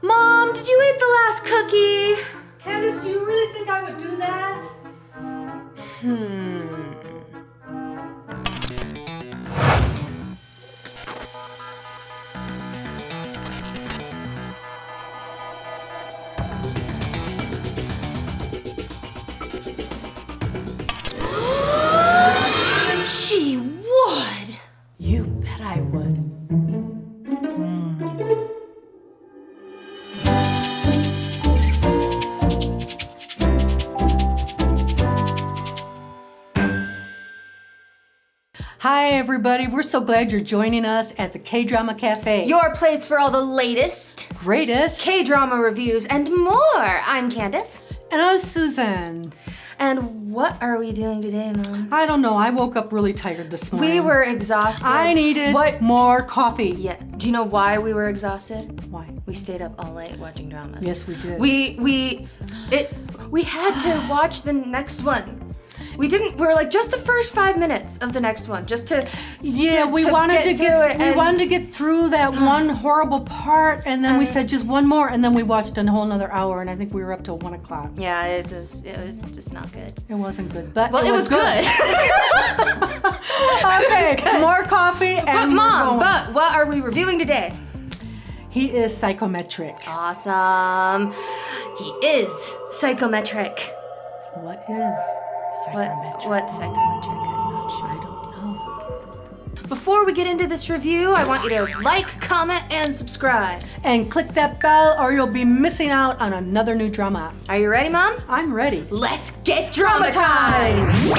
Mom, did you eat the last cookie? Candace, do you really think I would do that? She would. You bet I would. Hi everybody, we're so glad you're joining us at the K-Drama Cafe. Your place for all the latest greatest K-drama reviews and more. I'm Candace. And I'm Susan. And what are we doing today, Mom? I don't know, I woke up really tired this morning. We were exhausted. I needed more coffee. Yeah. Do you know why we were exhausted? Why? We stayed up all night watching dramas. Yes, we did. We had to watch the next one. We were like just the first 5 minutes of the next one, just to we wanted to get through that one horrible part, and then we said just one more, and then we watched a whole another hour, and I think we were up till 1 o'clock. Yeah, it was just not good. It wasn't good, but it was good. Okay, more coffee and but Mom, but what are we reviewing today? He is psychometric. Awesome. He is psychometric. What is psychometric? What's psychometric? I'm not sure. I don't know. Before we get into this review, I want you to like, comment, and subscribe. And click that bell or you'll be missing out on another new drama. Are you ready, Mom? I'm ready. Let's get dramatized!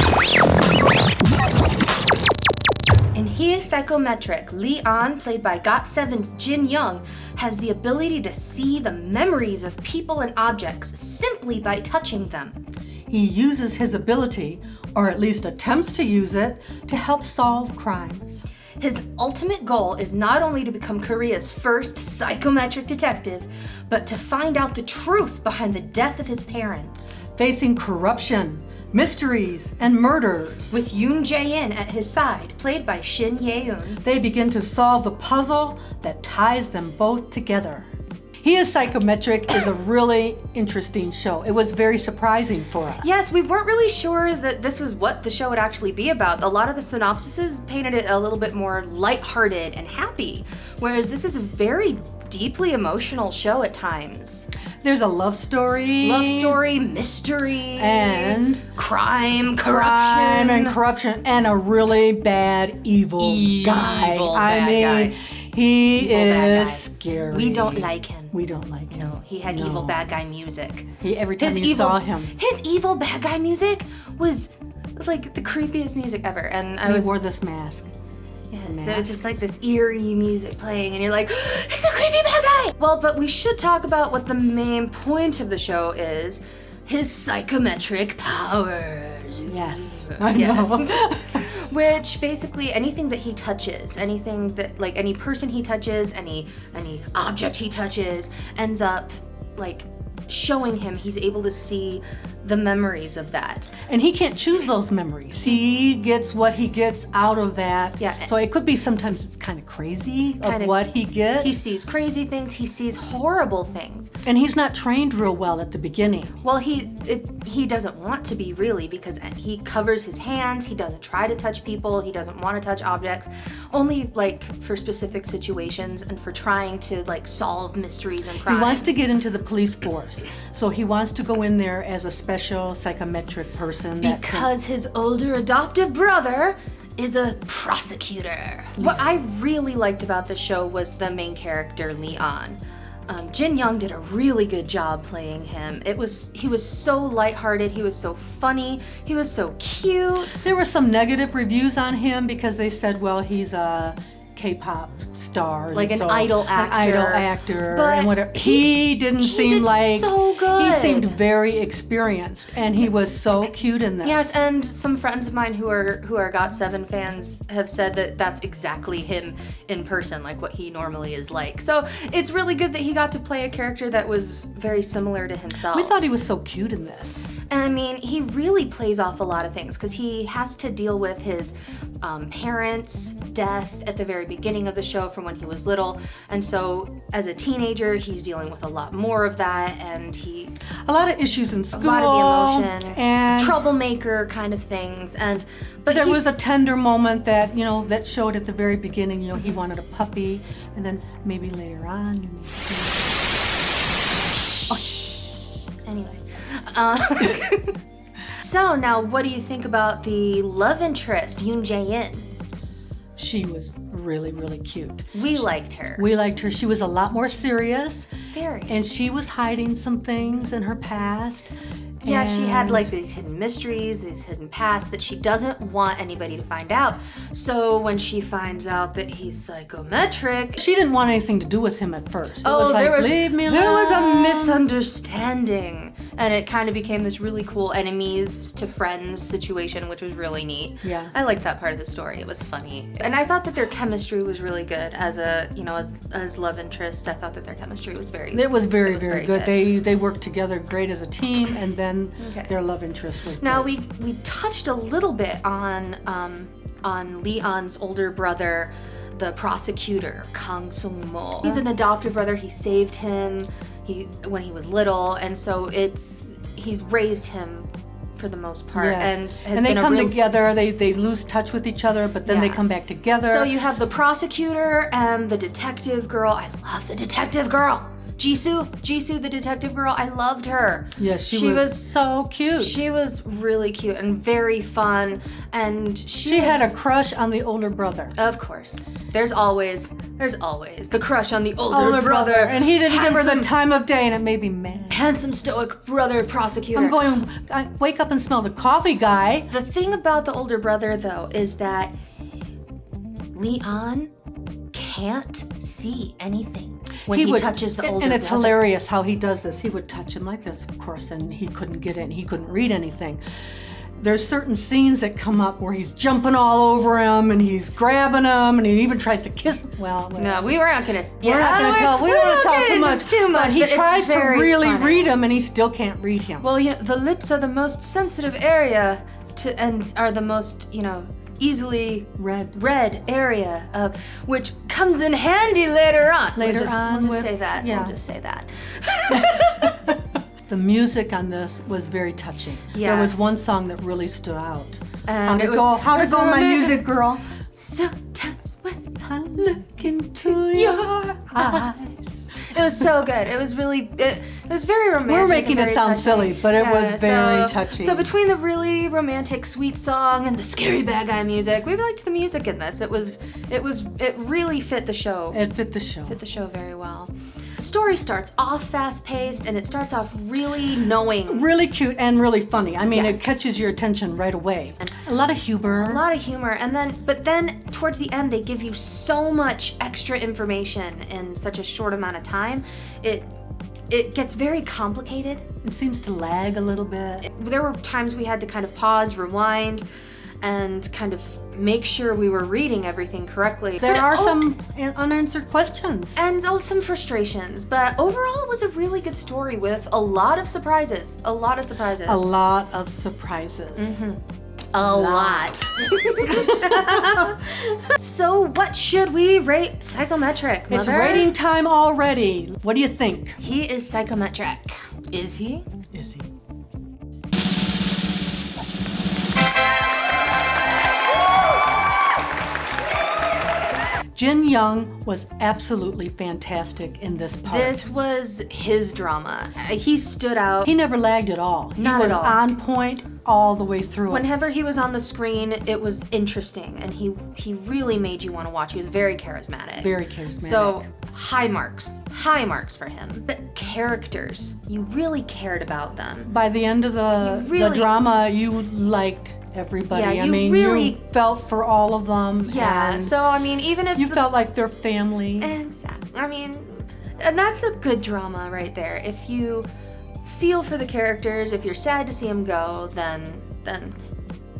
In He Is Psychometric, Lee Ahn, played by GOT7's Shin Ye Eun, has the ability to see the memories of people and objects simply by touching them. He uses his ability, or at least attempts to use it, to help solve crimes. His ultimate goal is not only to become Korea's first psychometric detective, but to find out the truth behind the death of his parents. Facing corruption, mysteries, and murders. With Yoon Jae-In at his side, played by Shin Ye Eun, they begin to solve the puzzle that ties them both together. He Is Psychometric is a really interesting show. It was very surprising for us. Yes, we weren't really sure that this was what the show would actually be about. A lot of the synopsises painted it a little bit more lighthearted and happy, whereas this is a very deeply emotional show at times. There's a love story, mystery, and crime, corruption, and a really bad evil guy. He is scary. We don't like him. We don't like him. No, he had evil bad guy music. Every time you saw him. His evil bad guy music was like the creepiest music ever. And he wore this mask. Yeah, so it's just like this eerie music playing, and you're like, it's the creepy bad guy! Well, but we should talk about what the main point of the show is. His psychometric powers. Yes, I know. Which basically anything that he touches, anything that, like any person he touches, any object he touches, ends up like showing him he's able to see the memories of that. And he can't choose those memories. He gets what he gets out of that. Yeah. So it could be sometimes it's kind of crazy of what he gets. He sees crazy things, he sees horrible things. And he's not trained real well at the beginning. Well, he doesn't want to be really, because he covers his hands, he doesn't try to touch people, he doesn't want to touch objects, only like for specific situations and for trying to like solve mysteries and crimes. He wants to get into the police force. So he wants to go in there as a special psychometric person. Because his older adoptive brother is a prosecutor. What I really liked about the show was the main character, Lee Ahn. Shin Ye Eun did a really good job playing him. He was so lighthearted, he was so funny, he was so cute. There were some negative reviews on him because they said, well, he's a K-pop star, like an idol actor, but and whatever. He didn't seem like so good. He seemed very experienced, and he was so cute in this. Yes, and some friends of mine who are GOT7 fans have said that that's exactly him in person, like what he normally is like. So it's really good that he got to play a character that was very similar to himself. We thought he was so cute in this. And I mean, he really plays off a lot of things because he has to deal with his parents' death at the very beginning of the show from when he was little. And so as a teenager, he's dealing with a lot more of that, and a lot of issues in school. A lot of the emotion, and troublemaker kind of things. But there was a tender moment that, that showed at the very beginning, he wanted a puppy, and then maybe later on, Anyway. So now, what do you think about the love interest, Yoon Jae-In? She was really, really cute. We liked her. We liked her. She was a lot more serious. Very. And she was hiding some things in her past. Yeah, she had like these hidden mysteries, these hidden pasts that she doesn't want anybody to find out. So when she finds out that he's psychometric, she didn't want anything to do with him at first. There was a a misunderstanding, and it kind of became this really cool enemies to friends situation, which was really neat. Yeah, I liked that part of the story. It was funny, and I thought that their chemistry was really good as as love interests. I thought that their chemistry was very. It was very good. They worked together great as a team, and then their love interest was. Now great. we touched a little bit on Lee Ahn's older brother, the prosecutor, Kang Sung-mo. He's an adopted brother. He saved him when he was little, and so he's raised him for the most part, yes. and they come together. They lose touch with each other, but then they come back together. So you have the prosecutor and the detective girl. I love the detective girl. Jisoo, the detective girl, I loved her. Yes, she was so cute. She was really cute and very fun, and she had a crush on the older brother. Of course. There's always the crush on the older brother. And he didn't give her the time of day, and it made me mad. Handsome, stoic brother prosecutor. I wake up and smell the coffee guy. The thing about the older brother, though, is that Lee Ahn can't see anything when he touches the older brother. And it's hilarious how he does this. He would touch him like this, of course, and he couldn't get it. He couldn't read anything. There's certain scenes that come up where he's jumping all over him and he's grabbing him and he even tries to kiss him. No, we were not going to. We don't want to tell too much. But he tries to really read him and he still can't read him. Well, the lips are the most sensitive area and are the most, easily read area, which comes in handy later on. We'll just say that. Yeah. We'll just say that. The music on this was very touching. Yes. There was one song that really stood out. And How to go, my music girl. Sometimes when I look into your eyes. It was so good. It was really, it was very romantic. We're making it sound touching. silly, but it was very touching. So between the really romantic, sweet song and the scary bad guy music, we liked the music in this. It really fit the show. It fit the show. Fit the show very well. The story starts off fast-paced, and it starts off really knowing. Really cute and really funny. I mean, Yes. It catches your attention right away. And a lot of humor. But then towards the end, they give you so much extra information in such a short amount of time. It gets very complicated. It seems to lag a little bit. There were times we had to kind of pause, rewind, and kind of make sure we were reading everything correctly. There are some unanswered questions. And some frustrations, but overall it was a really good story with a lot of surprises. A lot of surprises. Mm-hmm. A lot. So what should we rate Psychometric, Mother? It's rating time already. What do you think? He is psychometric. Is he? Is he? Jin Young was absolutely fantastic in this part. This was his drama. He stood out. He never lagged at all. Not at all. He was on point all the way through. Whenever he was on the screen, it was interesting, and he really made you want to watch. He was very charismatic. Very charismatic. So high marks for him. The characters, you really cared about them. By the end of the drama, you liked everybody. Yeah, you felt for all of them. Yeah. So I mean, even if you felt like their family. Exactly. I mean, and that's a good drama right there. If you feel for the characters, if you're sad to see them go, then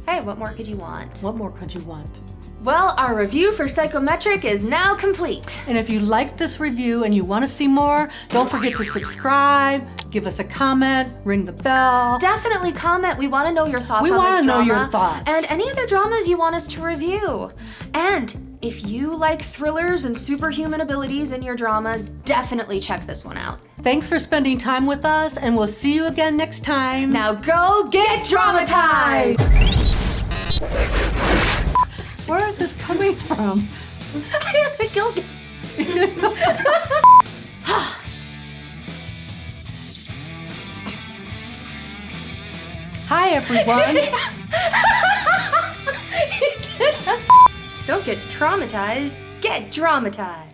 hey, what more could you want? What more could you want? Well, our review for Psychometric is now complete. And if you liked this review and you want to see more, don't forget to subscribe, give us a comment, ring the bell. Definitely comment. We want to know your thoughts We on wanna this drama. know your thoughts. And any other dramas you want us to review. And if you like thrillers and superhuman abilities in your dramas, definitely check this one out. Thanks for spending time with us, and we'll see you again next time. Now go get dramatized! Where is this coming from? I have a guilt guess. Hi, everyone. Don't get traumatized, get dramatized.